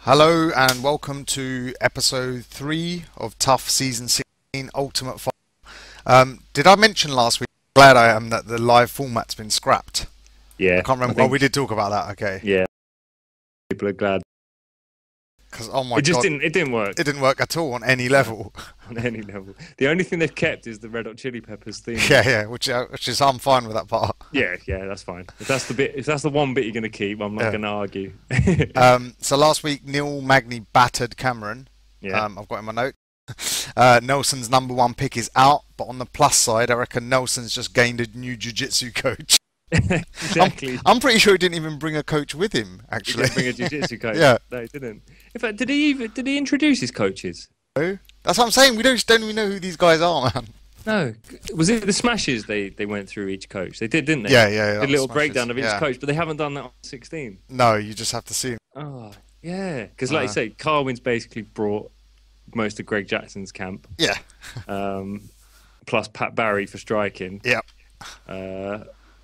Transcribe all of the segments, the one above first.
Hello and welcome to episode 3 of TUF Season 16 Ultimate Fight. Did I mention last week, glad I am, that the live format's been scrapped? Yeah. I can't remember. Oh, we did talk about that, okay. Yeah. People are glad. Because, oh my It just God, didn't work. it didn't work at all on any level. On any level. The only thing they've kept is the Red Hot Chili Peppers theme. Yeah, which is, I'm fine with that part. Yeah, that's fine. If that's the one bit you're gonna keep, I'm not gonna argue. So last week, Neil Magny battered Cameron. Yeah. I've got in my note. Nelson's #1 pick is out, but on the plus side, I reckon Nelson's just gained a new jiu-jitsu coach. Exactly. I'm pretty sure he didn't even bring a coach with him, actually. He didn't bring a jiu-jitsu coach. Yeah. No, he didn't. In fact, did he introduce his coaches? No. That's what I'm saying. We don't even know who these guys are, man. No. Was it the smashes they went through each coach? They did, didn't they? Yeah. Did a little Smashes. breakdown of each Yeah. coach, but they haven't done that on 16. No, you just have to see him. Oh, yeah. Because like you say, Carwin's basically brought most of Greg Jackson's camp. Yeah. Plus Pat Barry for striking. Yep.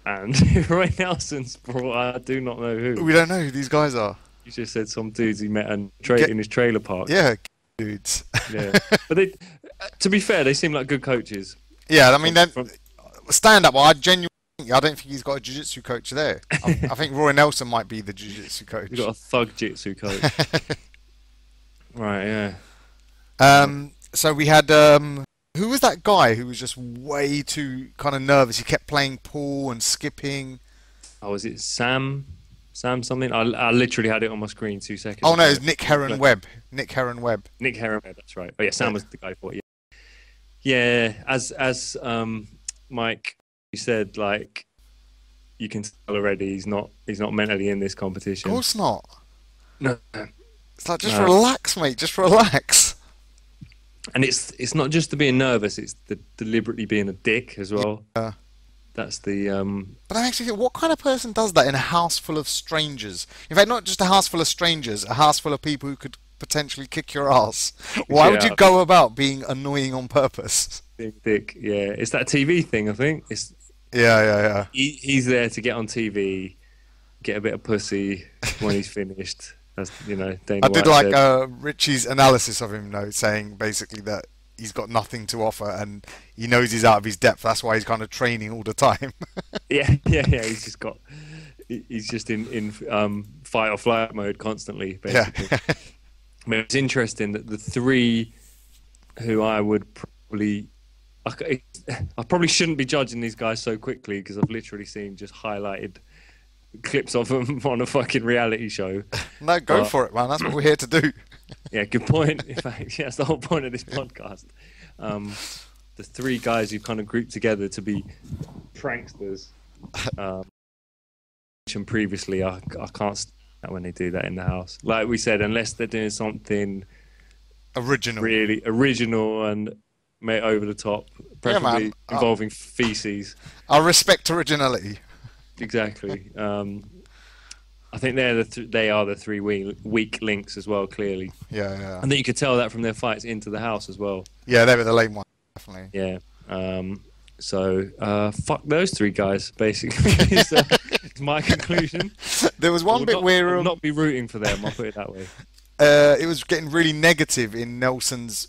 And Roy Nelson's brought, I do not know who. We don't know who these guys are. You just said some dudes he met in his trailer park. Yeah, dudes. Yeah. But they, to be fair, they seem like good coaches. Yeah, I mean, stand up. Well, I don't think he's got a jiu-jitsu coach there. I think Roy Nelson might be the jiu-jitsu coach. You've got a thug jitsu coach. Right, yeah. So we had who was that guy who was just way too kind of nervous? He kept playing pool and skipping. Oh, was it Sam? Sam something? I literally had it on my screen 2 seconds. Oh no, it was Nick Heron-Webb. Nick Heron-Webb. Nick Heron-Webb, that's right. Oh yeah, Sam was the guy for it. Yeah, as Mike, you said, like, you can tell already he's not mentally in this competition. Of course not. No. It's like, just relax, mate. Just relax. And it's not just the being nervous; it's the deliberately being a dick as well. Yeah. That's the. But I actually think, what kind of person does that in a house full of strangers? In fact, not just a house full of strangers, a house full of people who could potentially kick your ass. Why would you go about being annoying on purpose? Being a dick, yeah. It's that TV thing, I think. It's. Yeah. He's there to get on TV, get a bit of pussy when he's finished. That's, Dana I did White like said. Richie's analysis of him, though, saying basically that he's got nothing to offer and he knows he's out of his depth. That's why he's kind of training all the time. Yeah. He's just in fight or flight mode constantly, basically. Yeah. I mean, it's interesting that the three who I would probably... I probably shouldn't be judging these guys so quickly because I've literally seen just highlighted clips of them on a fucking reality show. No, go for it, man. That's what we're here to do. Yeah, good point. In fact, yeah, that's the whole point of this podcast. The three guys who kind of grouped together to be pranksters. Mentioned previously, I can't stand that when they do that in the house. Like we said, unless they're doing something Original. really original and over the top, preferably involving feces. I respect originality. Exactly. I think they are the three weak links as well, clearly. Yeah. And then you could tell that from their fights into the house as well. Yeah, they were the lame one, definitely. Yeah. So fuck those three guys, basically. is my conclusion. There was one bit where I will not be rooting for them. I'll put it that way. It was getting really negative in Nelson's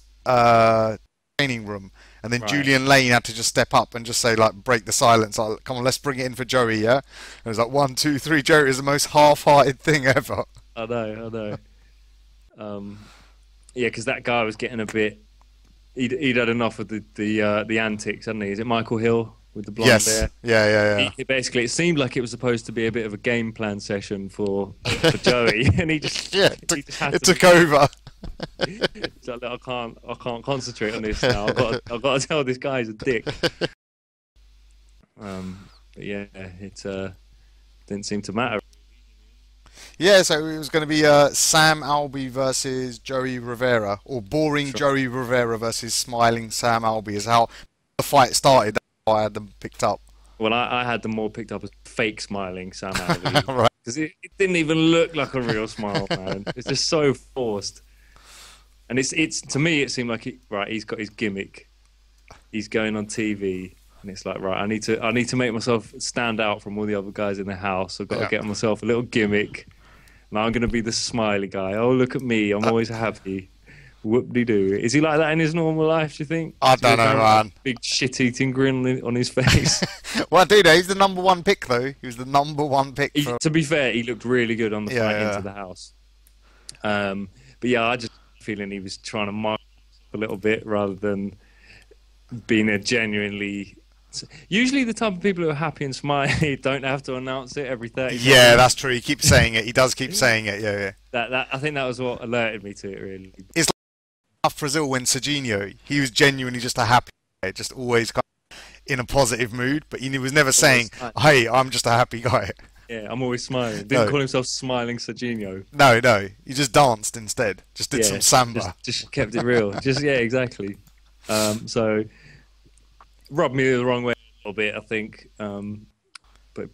training room, and then Julian Lane had to just step up and just say, like, break the silence. Like, come on, let's bring it in for Joey. Yeah, and it was like 1, 2, 3. Joey is the most half-hearted thing ever. I know. Yeah, because that guy was getting a bit. He'd had enough of the antics, hadn't he? Is it Michael Hill with the blonde hair? Yeah. It seemed like it was supposed to be a bit of a game plan session for Joey, and he just it took over. So I can't concentrate on this now. I've got to tell this guy he's a dick. But yeah, it didn't seem to matter. Yeah, so it was going to be Sam Alby versus Joey Rivera, or boring Joey Rivera versus smiling Sam Alby is how the fight started. That's why I had them picked up. Well, I had them more picked up as fake smiling Sam Alby. Right. Because it didn't even look like a real smile, man. It's just so forced. And it's to me, it seemed like he's got his gimmick. He's going on TV, and it's like, right, I need to make myself stand out from all the other guys in the house. I've got to get myself a little gimmick. and I'm going to be the smiley guy. Oh, look at me, I'm always happy. Whoop-de-doo. Is he like that in his normal life, do you think? I Does he don't go know, around with man. that big shit-eating grin on his face? Well, I do know he's the number one pick though. He was the number one pick for. To be fair, he looked really good on the flight Yeah. into the house. But yeah, I just feeling he was trying to mark a little bit rather than being a genuinely. Usually, the type of people who are happy and smiley don't have to announce it every 30 Yeah, seconds. that's true. He keeps saying it. He does keep saying it. Yeah, yeah. That I think that was what alerted me to it, really. It's like Brazil when Serginho, he was genuinely just a happy guy, just always kind of in a positive mood, but he was never saying, "Hey, I'm just a happy guy." Yeah, I'm always smiling. Didn't No. call himself Smiling Serginho. No, no, he just danced instead. Just did some samba. Just kept it real. Yeah, exactly. So rubbed me the wrong way a little bit, I think. But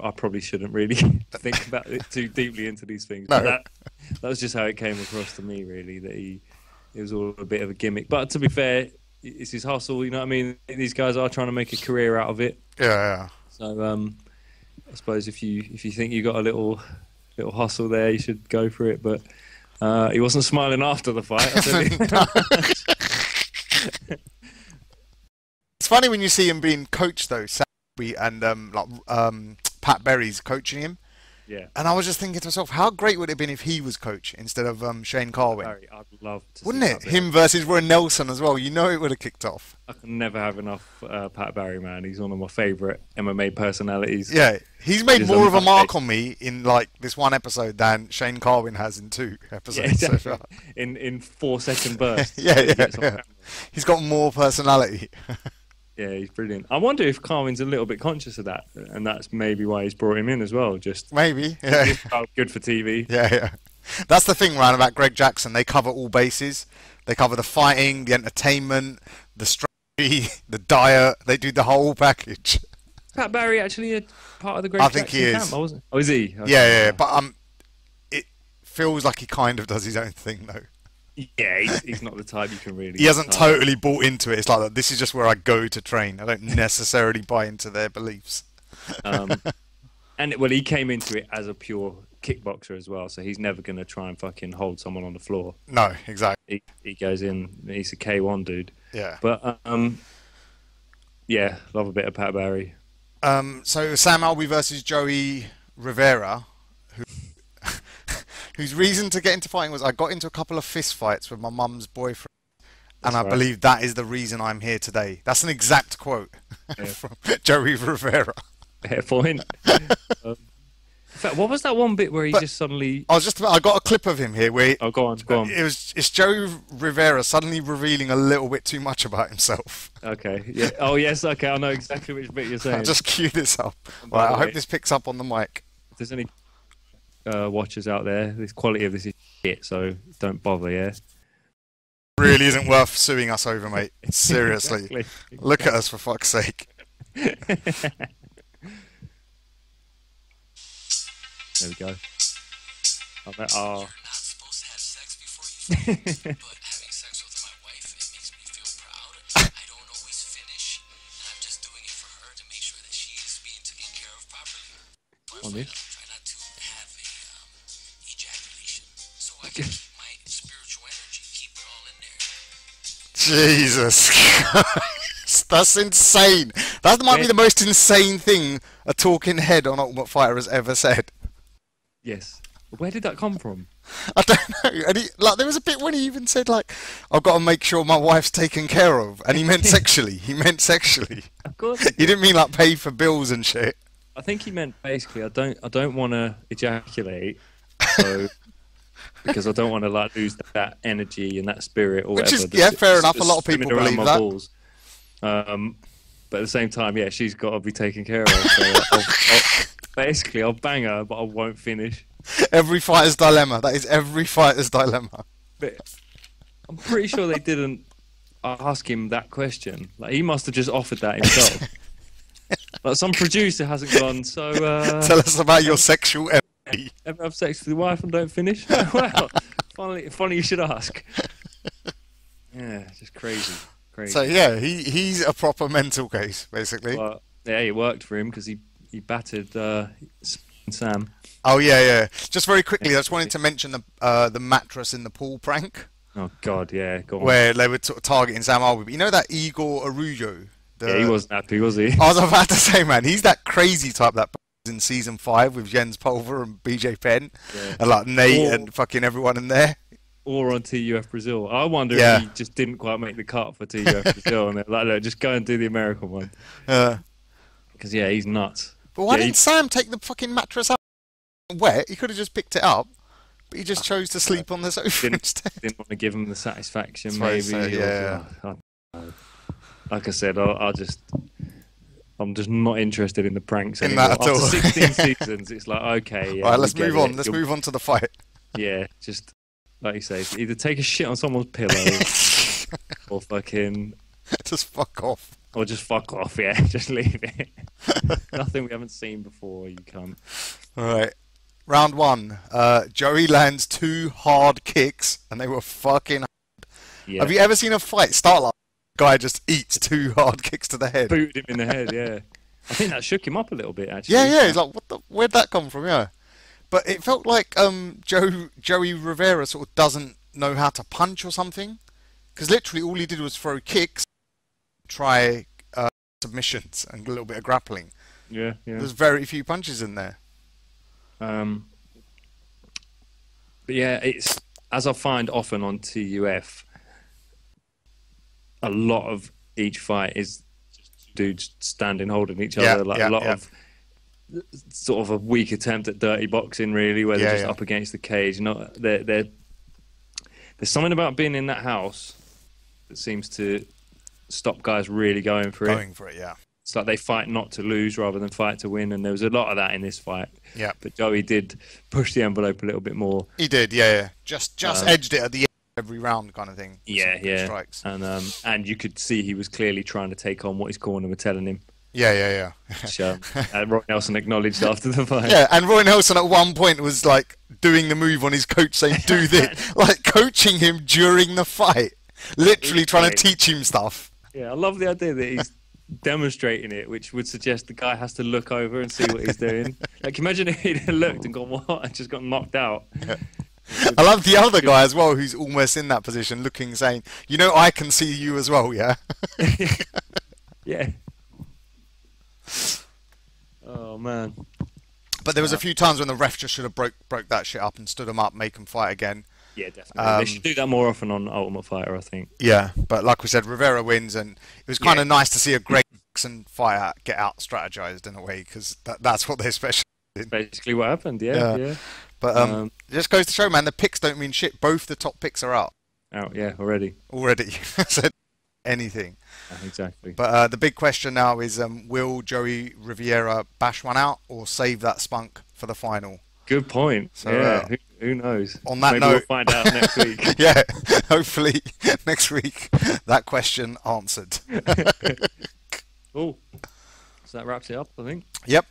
I probably shouldn't really think about it too deeply into these things. No. But that was just how it came across to me, really. That it was all a bit of a gimmick. But to be fair, it's his hustle. You know what I mean? These guys are trying to make a career out of it. Yeah, So I suppose if you think you got a little hustle there, you should go for it. But he wasn't smiling after the fight. I tell you. It's funny when you see him being coached though, Sammy and Pat Berry's coaching him. Yeah. And I was just thinking to myself, how great would it have been if he was coach instead of Shane Carwin? Barry, I'd love to. Wouldn't see it? Pat Him versus Roy Nelson as well. You know it would have kicked off. I can never have enough Pat Barry, man. He's one of my favourite MMA personalities. Yeah, he's made He's more of a on mark my on me in like this one episode than Shane Carwin has in 2 episodes. Yeah, exactly. So, in 4-second bursts. yeah, He gets on yeah. camera. He's got more personality. Yeah, he's brilliant. I wonder if Carwin's a little bit conscious of that, and that's maybe why he's brought him in as well. Just Maybe. Yeah. good for TV. Yeah, yeah. That's the thing, Ryan, about Greg Jackson. They cover all bases. They cover the fighting, the entertainment, the strategy, the diet. They do the whole package. Pat Barry actually a part of the Greg I think Jackson he is. camp, wasn't? Oh, is he? Okay. Yeah. But it feels like he kind of does his own thing, though. Yeah, he's not the type you can really. He hasn't totally bought into it. It's like, this is just where I go to train. I don't necessarily buy into their beliefs. And he came into it as a pure kickboxer as well, so he's never going to try and fucking hold someone on the floor. No, exactly. He goes in, he's a K1 dude. Yeah. But yeah, love a bit of Pat Barry. So Sam Alvey versus Joey Rivera, whose reason to get into fighting was I got into a couple of fist fights with my mum's boyfriend, and I believe that is the reason I'm here today. That's an exact quote from Joey Rivera. Fair point. In fact, what was that one bit where he just suddenly? I got a clip of him here where Oh, go on. it's Joey Rivera suddenly revealing a little bit too much about himself. Okay. Yeah. Oh, yes. Okay. I know exactly which bit you're saying. I'll just cue this up. By Right, the I hope way- this picks up on the mic. If there's any watchers out there, this quality of this is shit, so don't bother. Yeah. Really isn't worth suing us over, mate. Seriously. Exactly. Look at us, for fuck's sake. There we go. I bet, You're not supposed to have sex before you fight, but having sex with my wife, it makes me feel proud. I don't always finish, and I'm just doing it for her to make sure that she is being taken care of properly. On this? Try not to have a ejaculation, so I can keep my spiritual energy, keep it all in there. Jesus Christ. That's insane. That might be the most insane thing a talking head on Ultimate Fighter has ever said. yes. Where did that come from? I don't know. And there was a bit when he even said, like, I've got to make sure my wife's taken care of. And he meant sexually. He meant sexually. Of course. He didn't mean, like, pay for bills and shit. I think he meant basically, I don't want to ejaculate, so because I don't want to like lose that energy and that spirit or Which whatever. is, yeah, fair enough. A lot of swimming people around believe my that. balls. But at the same time, yeah, she's got to be taken care of. So basically, I'll bang her, but I won't finish. Every fighter's dilemma. That is every fighter's dilemma. But I'm pretty sure they didn't ask him that question. Like he must have just offered that himself. Like some producer hasn't gone. So Tell us about your sexual energy. ever have sex with your wife and don't finish? Well, funny you should ask. Yeah, just crazy. So, yeah, he's a proper mental case, basically. But, yeah, it worked for him because he battered Sam. Oh yeah, yeah. Just very quickly, I just wanted to mention the mattress in the pool prank Oh God, yeah, go on. where they were sort of targeting Sam Alvey. But you know that Igor Araujo? Yeah, he wasn't happy, was he? I was about to say, man, he's that crazy type that in season 5 with Jens Pulver and BJ Penn Yeah. and like Nate Or, and fucking everyone in there. or on TUF Brazil. I wonder Yeah. if he just didn't quite make the cut for TUF Brazil, and they're like, look, just go and do the American one. Uh, Because yeah, he's nuts. but why Yeah, didn't Sam take the fucking mattress out wet? He could have just picked it up, but he just chose to sleep on the sofa didn't, instead. didn't want to give him the satisfaction, That's what I maybe. said, yeah. I don't know. Like I said, I'm just not interested in the pranks In anymore. that at all. After 16 seasons, it's like, okay, yeah, Right, we let's get move on. it. Let's You're- move on to the fight. Yeah, just like you say, either take a shit on someone's pillow or fucking, Just fuck off. or just fuck off. Yeah, just leave it. Nothing we haven't seen before. You can't. All right. Round 1. Joey lands 2 hard kicks, and they were fucking. Yeah, Have you ever seen a fight start like guy just eats 2 hard kicks to the head? boot him in the head. Yeah, I think that shook him up a little bit actually. Yeah, yeah. He's like, what the? Where'd that come from? Yeah. But it felt like Joey Rivera sort of doesn't know how to punch or something, because literally all he did was throw kicks, try submissions, and a little bit of grappling. yeah, yeah. There's very few punches in there. But yeah, it's as I find often on TUF, a lot of each fight is dudes standing holding each other, like a lot of sort of a weak attempt at dirty boxing, really, where they're just up against the cage. There's something about being in that house that seems to stop guys really going for it. Going for it, yeah. It's like they fight not to lose rather than fight to win, and there was a lot of that in this fight. Yeah. But Joey did push the envelope a little bit more. He did, yeah. Just edged it at the end of every round, kind of thing. with Yeah, some good yeah. Strikes. And you could see he was clearly trying to take on what his corner were telling him. Yeah. Which Roy Nelson acknowledged after the fight. Yeah, and Roy Nelson at one point was like doing the move on his coach, saying, "Do this," like coaching him during the fight, literally trying to teach him stuff. Yeah, I love the idea that he's demonstrating it, which would suggest the guy has to look over and see what he's doing. Like, imagine if he'd looked and gone, "What?" and just got knocked out. I love the other guy as well, who's almost in that position, looking, saying, "You know, I can see you as well, yeah." Yeah. Oh man. But there was a few times when the ref just should have broke that shit up and stood him up, make him fight again. Yeah, definitely. They should do that more often on Ultimate Fighter, I think. Yeah, but like we said, Rivera wins, and it was kind of nice to see a great Jackson fight get out strategized in a way, because that's what they're special in. Basically what happened, yeah. But it just goes to show, man, the picks don't mean shit. Both the top picks are out Yeah, already. So anything. Exactly. But the big question now is, will Joey Rivera bash one out or save that spunk for the final? Good point. So, yeah, who knows? On that Maybe note, we'll find out next week. Yeah, hopefully next week that question answered. Cool. So that wraps it up, I think. Yep.